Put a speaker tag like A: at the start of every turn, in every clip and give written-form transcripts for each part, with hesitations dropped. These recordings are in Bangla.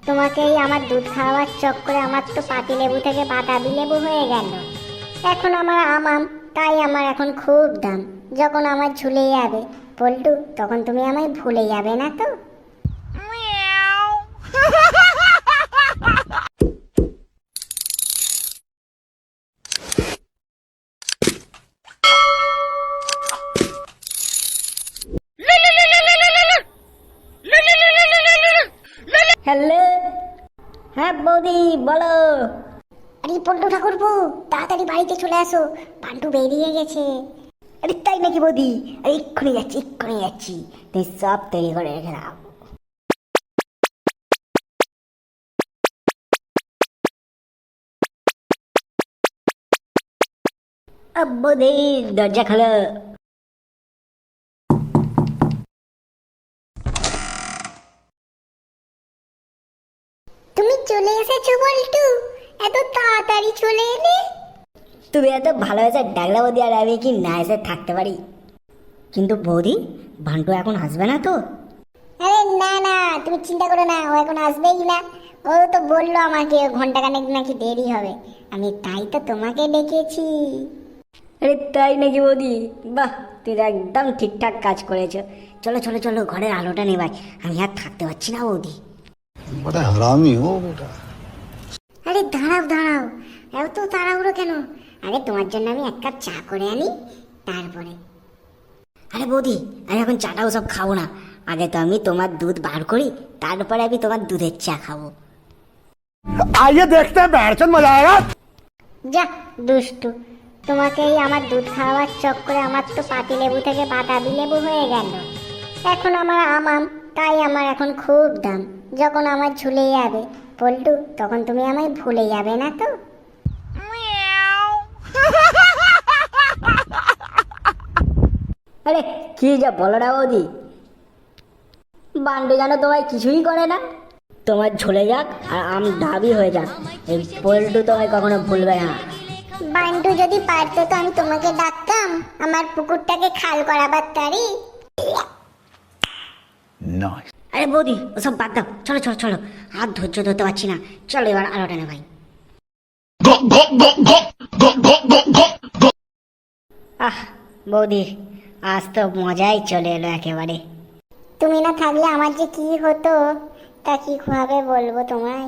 A: তোমাকেই আমার দুধ খাওয়ার চক্করে আমার তো পাতিলেবু থেকে বাতাবি লেবু হয়ে গেল। এখন আমার আম, তাই আমার এখন খুব দাম। যখন আমার ঝুলে যাবে পল্টু, তখন তুমি আমায় ভুলে যাবে না তো?
B: হ্যালো, হ্যাঁ বৌদি বলো।
A: আরে পল্টু ঠাকুরপো, তাড়াতাড়ি বাড়িতে চলে আসো, পান্টু বেরিয়ে গেছে।
B: আরে তাই নাকি বৌদি? আরে এক্ষুনি যাচ্ছি, এক্ষুনি যাচ্ছি। তুই সব তৈরি করে রেখে দাও। বৌদি দরজা খোলো।
A: তুমি চলে এসেছো পল্টু? এত তাড়াতাড়ি চলে এলে?
B: তুমি এত ভালোবেসে ডাকলা বৌদি, আর আমি কি না এসে থাকতে পারি? কিন্তু বৌদি, ভান্টু এখন আসবে না তো?
A: আরে না না, তুমি চিন্তা করো না, ও এখন আসবেই না। ও তো বললো আমাকে ঘন্টাখানেক নাকি দেরি হবে, আমি তাই তো তোমাকে ডেকেছি।
B: আরে তাই নাকি বৌদি? বাহ, তুই একদম ঠিকঠাক কাজ করেছো। চলো চলো চলো, ঘরের আলোটা নেবাই, আমি আর থাকতে পারছি না বৌদি।
C: बड़ा हरामी हो बेटा।
A: আরে দাঁড়াও দাঁড়াও, এত তাড়াহুড়ো কেন? আরে তোমার জন্য আমি এক কাপ চা করে আনি, তারপরে।
B: আরে বৌদি, আমি এখন চাটাও সব খাবো না। আগে তো আমি তোমার দুধ বার করি, তারপরে আমি তোমার দুধের চা খাবো।
C: आइए देखते हैं बैठचंद मजा आएगा।
A: যা দুষ্টু, তোমাকেই আমার দুধ খাওয়ার চক্করে আমার তো পাতিলেবু থেকে বাতাবি লেবু হয়ে গেল। এখন আমার আম, তাই আমার এখন খুব দাম। যখন আমার ঝুলে যাবে পল্টু, তখন তুমি আমায় ভুলে যাবে না তো?
B: আরে কি যা বলো না বৌদি, বান্ডু যেন তোমায় কিছুই করে না। তোমার ঝুলে যাক আর আম ডাবি হয়ে যাক, এই পল্টু তোমায় কখনো ভুলবে না।
A: বান্টু যদি পারতো তো আমি তোমাকে ডাকতাম আমার পুকুরটাকে খাল করাবার তারি।
C: नाइस।
B: আরে বৌদি, ওসব বাদ দাও, চলো চলো চলো, আর ধৈর্য ধরতে পারছি না। চলো এবার আলোটা নে ভাই। আহ বৌদি, আজ তো মজাই চলে এলো একেবারে।
A: তুমি না থাকলে আমার যে কি হতো, তা কি ভাবে বলবো তোমায়।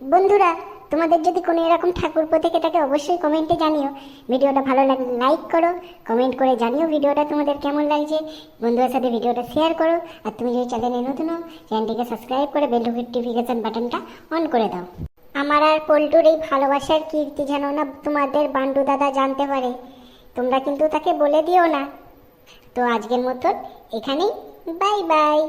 A: বন্ধুরা, তোমাদের যদি কোনো এরকম ঠাকুরপো থেকে থাকে অবশ্যই কমেন্টে জানিও। ভিডিওটা ভালো লাগলে লাইক করো, কমেন্ট করে জানিও ভিডিওটা তোমাদের কেমন লাগছে। বন্ধুদের সাথে ভিডিওটা শেয়ার করো, আর তুমি যদি চ্যানেলে নতুন হও চ্যানেলটিকে সাবস্ক্রাইব করে বেল নোটিফিকেশন বাটনটা অন করে দাও। আমার আর পল্টুর এই ভালোবাসার কীর্তি যেন না তোমাদের বান্ডু দাদা জানতে পারে, তোমরা কিন্তু তাকে বলে দিও না। তো আজকের মতন এখানেই, বাই বাই।